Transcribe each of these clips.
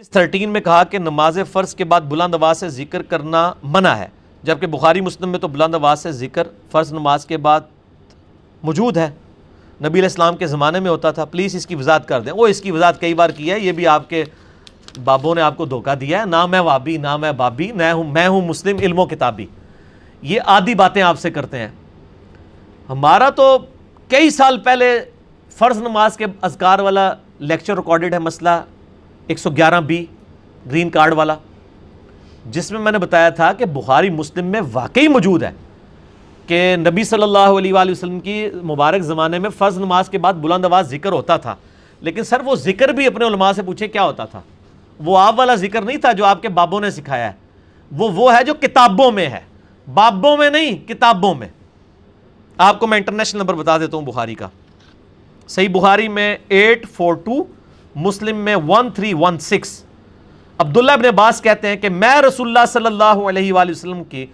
13 میں کہا کہ نماز فرض کے بعد بلند آواز سے ذکر کرنا منع ہے، جبکہ بخاری مسلم میں تو بلند آواز سے ذکر فرض نماز کے بعد موجود ہے، نبی علیہ السلام کے زمانے میں ہوتا تھا۔ پلیز اس کی وضاحت کر دیں۔ وہ اس کی وضاحت کئی بار کی ہے، یہ بھی آپ کے بابوں نے آپ کو دھوکہ دیا ہے، نہ میں وابی نہ میں بابی، میں ہوں مسلم علم و کتابی۔ یہ آدھی باتیں آپ سے کرتے ہیں۔ ہمارا تو کئی سال پہلے فرض نماز کے اذکار والا لیکچر ریکارڈڈ ہے، مسئلہ 111B گرین کارڈ والا، جس میں نے بتایا تھا کہ بخاری مسلم میں واقعی موجود ہے کہ نبی صلی اللہ علیہ وآلہ وسلم کی مبارک زمانے میں فرض نماز کے بعد بلند آواز ذکر ہوتا تھا، لیکن سر وہ ذکر بھی اپنے علماء سے پوچھے کیا ہوتا تھا۔ وہ آپ والا ذکر نہیں تھا جو آپ کے بابوں نے سکھایا ہے، وہ ہے جو کتابوں میں ہے، بابوں میں نہیں، کتابوں میں۔ آپ کو میں انٹرنیشنل نمبر بتا دیتا ہوں بخاری کا۔ صحیح بخاری میں 842، مسلم میں 1316۔ عبداللہ ابن عباس کہتے ہیں کہ میں رسول اللہ صلی اللہ علیہ وآلہ وسلم کی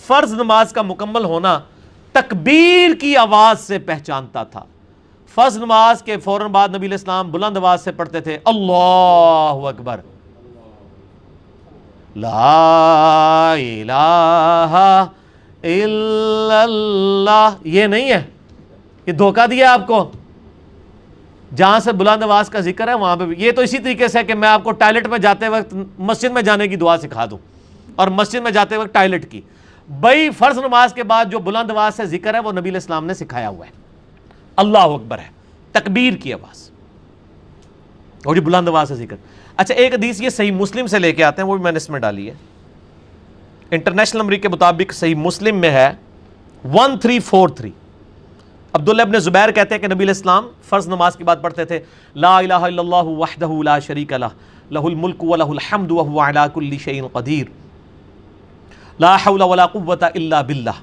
فرض نماز کا مکمل ہونا تکبیر کی آواز سے پہچانتا تھا۔ فرض نماز کے فوراً بعد نبی علیہ السلام بلند آواز سے پڑھتے تھے اللہ اکبر، لا الہ الا اللہ۔ یہ نہیں ہے، یہ دھوکہ دیا آپ کو۔ جہاں سے بلند آواز کا ذکر ہے وہاں پہ بھی یہ تو اسی طریقے سے ہے کہ میں آپ کو ٹائلٹ میں جاتے وقت مسجد میں جانے کی دعا سکھا دوں اور مسجد میں جاتے وقت ٹائلٹ کی۔ بھائی فرض نماز کے بعد جو بلند آواز سے ذکر ہے وہ نبی علیہ السلام نے سکھایا ہوا ہے، اللہ اکبر ہے، تکبیر کی آواز اور یہ بلند آواز سے ذکر۔ اچھا ایک حدیث یہ صحیح مسلم سے لے کے آتے ہیں، وہ بھی میں نے اس میں ڈالی ہے، انٹرنیشنل نمبر کے مطابق صحیح مسلم میں ہے 1343۔ عبداللہ ابن زبیر کہتے ہیں کہ نبی علیہ السلام فرض نماز کے بعد پڑھتے تھے لا الہ الا اللہ وحدہ لا شریک لہ لہ الملک ولہ الحمد وہو علی کل شیء قدیر لا حول ولا قوة الا باللہ،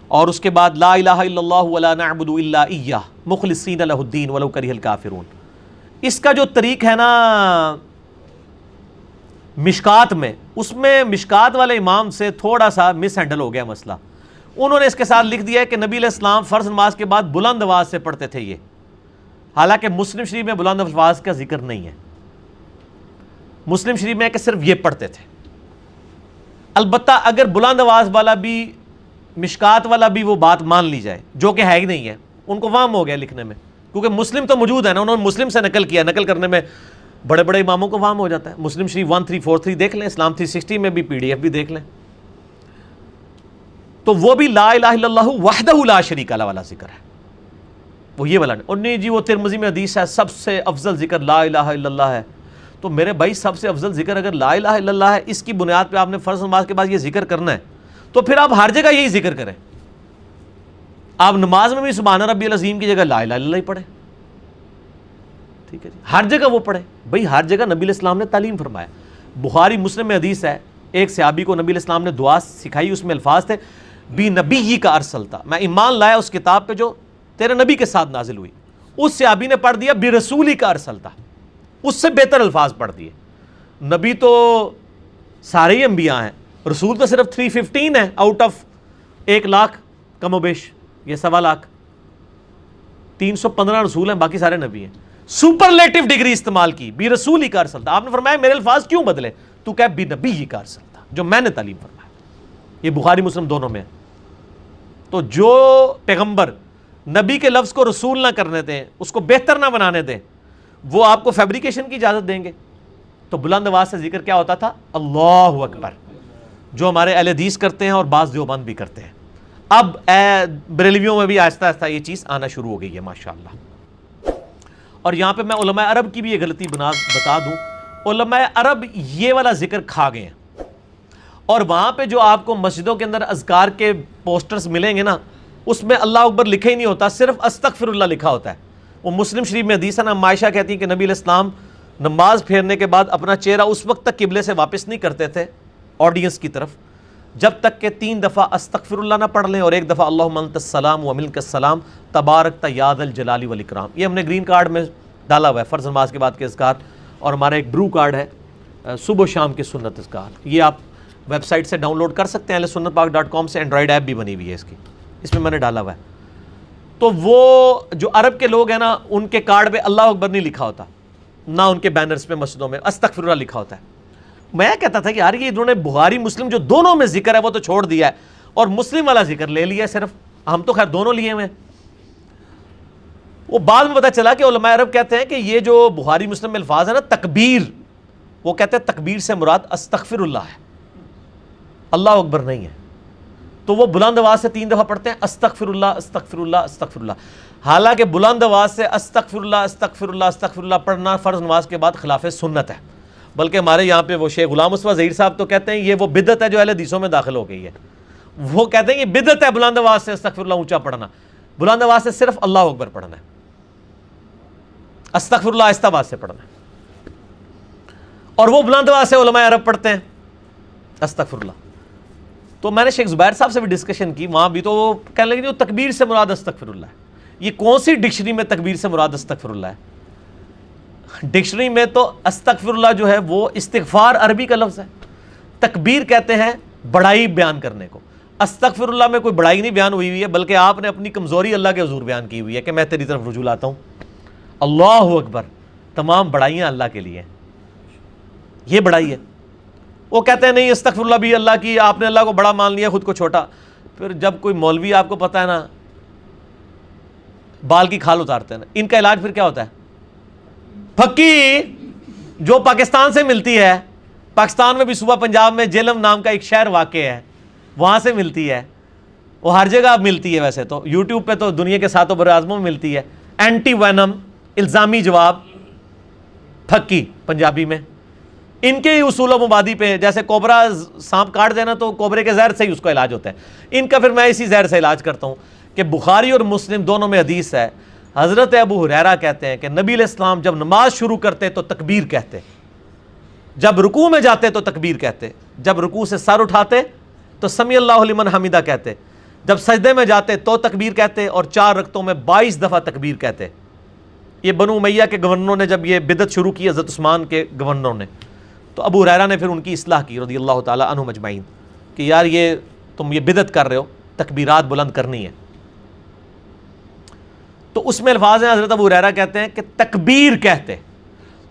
اور اس کے بعد لا الہ الا اللہ ولا نعبد الا ایہ مخلصین لہ الدین ولو کرہ الکافرون۔ اس کا جو طریق ہے نا مشکات میں، اس میں مشکات والے امام سے تھوڑا سا مس ہینڈل ہو گیا مسئلہ۔ انہوں نے اس کے ساتھ لکھ دیا ہے کہ نبی علیہ السلام فرض نماز کے بعد بلند آواز سے پڑھتے تھے یہ، حالانکہ مسلم شریف میں بلند آواز کا ذکر نہیں ہے۔ مسلم شریف میں ہے کہ صرف یہ پڑھتے تھے۔ البتہ اگر بلند آواز والا بھی مشکات والا بھی وہ بات مان لی جائے، جو کہ ہے ہی نہیں ہے، ان کو وہم ہو گیا لکھنے میں، کیونکہ مسلم تو موجود ہے نا، انہوں نے مسلم سے نقل کیا، نقل کرنے میں بڑے بڑے اماموں کو وہم ہو جاتا ہے۔ مسلم شریف 1343 دیکھ لیں، اسلام 360 میں بھی PDF بھی دیکھ لیں، تو وہ بھی لا الہ الا اللہ وحدہ لا شریک لہ والا ذکر ہے، وہ یہ والا نہیں۔ اور نہیں جی وہ ترمذی میں حدیث ہے سب سے افضل ذکر لا الہ الا اللہ ہے، تو میرے بھائی سب سے افضل ذکر اگر لا الہ الا اللہ ہے، اس کی بنیاد پہ آپ نے فرض نماز کے بعد یہ ذکر کرنا ہے، تو پھر آپ ہر جگہ یہی ذکر کریں۔ آپ نماز میں بھی سبحان ربی العظیم کی جگہ لا الہ الا اللہ ہی پڑھیں، ٹھیک ہے جی، ہر جگہ وہ پڑھیں۔ بھائی ہر جگہ نبی علیہ السلام نے تعلیم فرمایا۔ بخاری مسلم میں حدیث ہے، ایک صحابی کو نبی علیہ السلام نے دعا سکھائی، اس میں الفاظ تھے بی نبی کا ارسلتا، میں ایمان لایا اس کتاب پہ جو تیرے نبی کے ساتھ نازل ہوئی۔ اس صحابی نے پڑھ دیا بی رسولی کا ارسلتا، اس سے بہتر الفاظ پڑھ دیے۔ نبی تو سارے ہی انبیاء ہیں، رسول تو صرف 315 ہے آؤٹ آف 1,00,000 کم و بیش، یہ 1,15,00,000، 315 رسول ہیں، باقی سارے نبی ہیں۔ سپرلیٹو ڈگری استعمال کی، بی رسولی کا ارسلتا۔ آپ نے فرمایا میرے الفاظ کیوں بدلے؟ تو کہہ بی نبی کا ارسلتا، جو میں نے تعلیم فرمایا۔ یہ بخاری مسلم دونوں میں ہے۔ تو جو پیغمبر نبی کے لفظ کو رسول نہ کرنے دیں، اس کو بہتر نہ بنانے دیں، وہ آپ کو فیبریکیشن کی اجازت دیں گے۔ تو بلند آواز سے ذکر کیا ہوتا تھا؟ اللہ اکبر، جو ہمارے اہل حدیث کرتے ہیں اور بعض دیوبند بھی کرتے ہیں۔ اب بریلویوں میں بھی آہستہ آہستہ یہ چیز آنا شروع ہو گئی ہے ماشاءاللہ۔ اور یہاں پہ میں علماء عرب کی بھی یہ غلطی بتا دوں، علماء عرب یہ والا ذکر کھا گئے ہیں، اور وہاں پہ جو آپ کو مسجدوں کے اندر اذکار کے پوسٹرز ملیں گے نا، اس میں اللہ اکبر لکھا ہی نہیں ہوتا، صرف استغفر اللہ لکھا ہوتا ہے۔ وہ مسلم شریف میں حدیث ہے نا، عائشہ کہتی ہیں کہ نبی علیہ السلام نماز پھیرنے کے بعد اپنا چہرہ اس وقت تک قبلے سے واپس نہیں کرتے تھے آڈینس کی طرف، جب تک کہ 3 دفعہ استغفر اللہ نہ پڑھ لیں اور 1 دفعہ اللہم انت السلام و منک السلام تبارکت یا ذا الجلال والاکرام۔ یہ ہم نے گرین کارڈ میں ڈالا ہوا ہے، فرض نماز کے بعد کے اذکار، اور ہمارا ایک برو کارڈ ہے صبح و شام کے سنت اذکار، یہ آپ ویب سائٹ سے ڈاؤن لوڈ کر سکتے ہیں، sunnatpak.com سے اینڈرائڈ ایپ بھی بنی ہوئی ہے اس میں نے ڈالا ہوا ہے۔ تو وہ جو عرب کے لوگ ہیں نا، ان کے کارڈ پہ اللہ اکبر نہیں لکھا ہوتا، نہ ان کے بینرز پہ مسجدوں میں استغفر اللہ لکھا ہوتا ہے. میں کہتا تھا کہ یار یہ انہوں نے بخاری مسلم جو دونوں میں ذکر ہے وہ تو چھوڑ دیا ہے اور مسلم والا ذکر لے لیا ہے صرف. ہم تو خیر دونوں لیے ہوئے ہیں. وہ بعد میں پتہ چلا کہ علماء عرب کہتے ہیں کہ یہ جو بخاری مسلم میں الفاظ ہے نا تکبیر، وہ کہتے ہیں تکبیر سے مراد استغفر اللہ ہے، اللہ اکبر نہیں ہے. تو وہ بلند آواز سے 3 دفعہ پڑھتے ہیں استغفر اللہ استغفر اللہ استغفر اللہ. حالانکہ بلند آواز سے استغفر اللہ استغفر اللہ استغفر اللہ پڑھنا فرض نماز کے بعد خلاف سنت ہے. بلکہ ہمارے یہاں پہ وہ شیخ غلام مصطفیٰ ظہیر صاحب تو کہتے ہیں یہ وہ بدعت ہے جو اہل حدیثوں میں داخل ہو گئی ہے. وہ کہتے ہیں یہ بدعت ہے بلند آواز سے استغفر اللہ اونچا پڑھنا. بلند آواز سے صرف اللہ اکبر پڑھنا ہے، استغفر اللہ آہستہ آواز سے پڑھنا ہے. اور وہ بلند آواز سے علماء عرب پڑھتے ہیں استغفر اللہ. تو میں نے شیخ زبیر صاحب سے بھی ڈسکشن کی، وہاں بھی تو وہ کہنے لگے جو تکبیر سے مراد استغفر اللہ ہے. یہ کون سی ڈکشنری میں تکبیر سے مراد استغفر اللہ ہے؟ ڈکشنری میں تو استغفر اللہ جو ہے وہ استغفار عربی کا لفظ ہے. تکبیر کہتے ہیں بڑائی بیان کرنے کو. استغفر اللہ میں کوئی بڑائی نہیں بیان ہوئی ہے، بلکہ آپ نے اپنی کمزوری اللہ کے حضور بیان کی ہوئی ہے کہ میں تیری طرف رجوع لاتا ہوں. اللہ اکبر، تمام بڑائیاں اللہ کے لیے ہیں، یہ بڑائی ہے. وہ کہتے ہیں نہیں استغفر اللہ بھی اللہ کی، آپ نے اللہ کو بڑا مان لیا خود کو چھوٹا. پھر جب کوئی مولوی آپ کو پتہ ہے نا بال کی کھال اتارتے ہیں نا، ان کا علاج پھر کیا ہوتا ہے؟ پھکی جو پاکستان سے ملتی ہے، پاکستان میں بھی صوبہ پنجاب میں جہلم نام کا ایک شہر واقع ہے، وہاں سے ملتی ہے. وہ ہر جگہ ملتی ہے، ویسے تو یوٹیوب پہ تو دنیا کے 7 بر اعظموں میں ملتی ہے. اینٹی وینم الزامی جواب پھکی پنجابی میں. ان کے ہی اصول و مبادی پہ، جیسے کوبرا سانپ کاٹ دینا تو کوبرے کے زہر سے ہی اس کا علاج ہوتا ہے. ان کا پھر میں اسی زہر سے علاج کرتا ہوں کہ بخاری اور مسلم دونوں میں حدیث ہے. حضرت ابو ہریرہ کہتے ہیں کہ نبی علیہ السلام جب نماز شروع کرتے تو تکبیر کہتے، جب رکوع میں جاتے تو تکبیر کہتے، جب رکوع سے سر اٹھاتے تو سمی اللہ لمن حمیدہ کہتے، جب سجدے میں جاتے تو تکبیر کہتے، اور 4 رکعتوں میں 22 دفعہ تکبیر کہتے. یہ بنو امیہ کے گورنروں نے جب یہ بدعت شروع کی، حضرت عثمان کے گورنروں نے، تو ابو ہریرہ نے پھر ان کی اصلاح کی رضی اللہ تعالی عنہم اجمعین کہ یار یہ تم یہ بدعت کر رہے ہو، تکبیرات بلند کرنی ہے. تو اس میں الفاظ ہیں، حضرت ابو ہریرہ کہتے ہیں کہ تکبیر کہتے.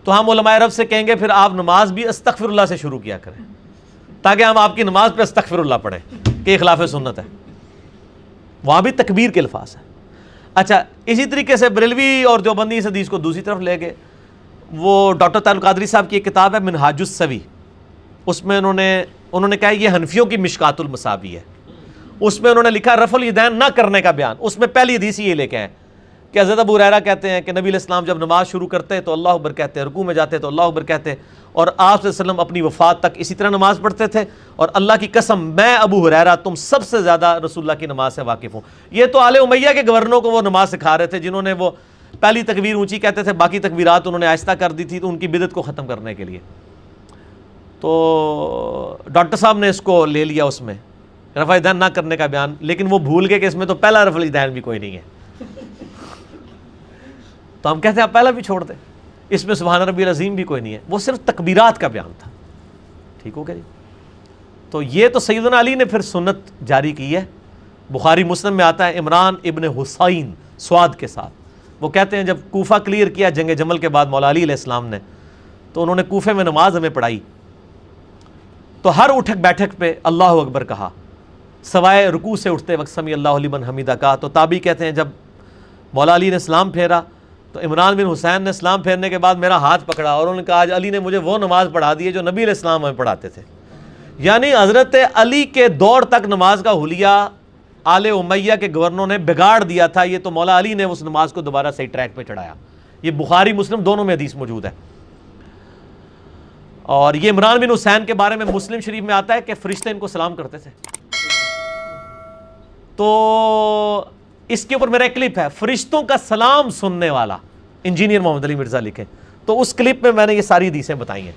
تو ہم علماء عرب سے کہیں گے پھر آپ نماز بھی استغفر اللہ سے شروع کیا کریں، تاکہ ہم آپ کی نماز پہ استغفر اللہ پڑھیں کہ یہ خلاف سنت ہے. وہاں بھی تکبیر کے الفاظ ہیں. اچھا، اسی طریقے سے بریلوی اور دیوبندی اس حدیث کو دوسری طرف لے گئے. وہ ڈاکٹر طارق القادری صاحب کی ایک کتاب ہے منہاج السوی، اس میں انہوں نے کہا یہ حنفیوں کی مشکات المصابی ہے. اس میں انہوں نے لکھا رفع الیدین نہ کرنے کا بیان. اس میں پہلی حدیث یہ لے کے ہیں کہ حضرت ابو ہریرہ کہتے ہیں کہ نبی علیہ السلام جب نماز شروع کرتے تو اللہ اکبر کہتے، رکوع میں جاتے تو اللہ اکبر کہتے، اور آپ صلی اللہ علیہ وسلم اپنی وفات تک اسی طرح نماز پڑھتے تھے. اور اللہ کی قسم میں ابو ہریرہ تم سب سے زیادہ رسول اللہ کی نماز سے واقف ہوں. یہ تو آل امیہ کے گورنروں کو وہ نماز سکھا رہے تھے جنہوں نے وہ پہلی تکبیر اونچی کہتے تھے، باقی تکبیرات انہوں نے آہستہ کر دی تھی، تو ان کی بدعت کو ختم کرنے کے لیے. تو ڈاکٹر صاحب نے اس کو لے لیا اس میں رفع الیدین نہ کرنے کا بیان، لیکن وہ بھول گئے کہ اس میں تو پہلا رفع الیدین بھی کوئی نہیں ہے. تو ہم کہتے ہیں آپ پہلا بھی چھوڑ دیں، اس میں سبحان ربی العظیم بھی کوئی نہیں ہے، وہ صرف تکبیرات کا بیان تھا. ٹھیک ہو گیا جی؟ تو یہ تو سیدنا علی نے پھر سنت جاری کی ہے. بخاری مسلم میں آتا ہے عمران ابن حسین سواد کے ساتھ. وہ کہتے ہیں جب کوفہ کلیئر کیا جنگ جمل کے بعد مولا علی علیہ السلام نے، تو انہوں نے کوفے میں نماز ہمیں پڑھائی تو ہر اٹھک بیٹھک پہ اللہ اکبر کہا، سوائے رکوع سے اٹھتے وقت سمی اللہ لمن حمیدہ کہا. تو تابعی کہتے ہیں جب مولا علی نے سلام پھیرا تو عمران بن حسین نے سلام پھیرنے کے بعد میرا ہاتھ پکڑا اور انہوں نے کہا آج علی نے مجھے وہ نماز پڑھا دی ہے جو نبی علیہ السلام ہمیں پڑھاتے تھے. یعنی حضرت علی کے دور تک نماز کا حلیہ آل امیہ کے گورنروں نے بگاڑ دیا تھا. یہ تو مولا علی نے اس نماز کو دوبارہ صحیح ٹریک پہ چڑھایا. یہ بخاری مسلم دونوں میں حدیث موجود ہے. اور یہ عمران بن حسین کے بارے میں مسلم شریف میں آتا ہے کہ فرشتے ان کو سلام کرتے تھے. تو اس کے اوپر میرا ایک کلپ ہے، فرشتوں کا سلام سننے والا، انجینئر محمد علی مرزا لکھے. تو اس کلپ میں میں نے یہ ساری حدیثیں بتائی ہیں.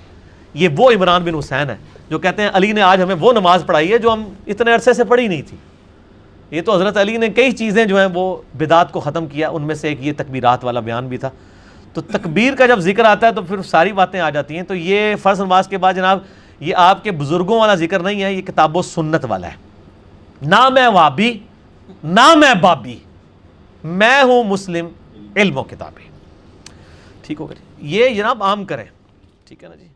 یہ وہ عمران بن حسین ہے جو کہتے ہیں علی نے آج ہمیں وہ نماز پڑھائی ہے جو ہم اتنے عرصے سے پڑھی نہیں تھی. یہ تو حضرت علی نے کئی چیزیں جو ہیں وہ بدعات کو ختم کیا، ان میں سے ایک یہ تکبیرات والا بیان بھی تھا. تو تکبیر کا جب ذکر آتا ہے تو پھر ساری باتیں آ جاتی ہیں. تو یہ فرض نماز کے بعد جناب یہ آپ کے بزرگوں والا ذکر نہیں ہے، یہ کتاب و سنت والا ہے. نہ میں وابی نہ میں بابی، میں ہوں مسلم علم و کتابی. ٹھیک ٹھیک ہوگا جی، یہ جناب عام کریں، ٹھیک ہے نا جی۔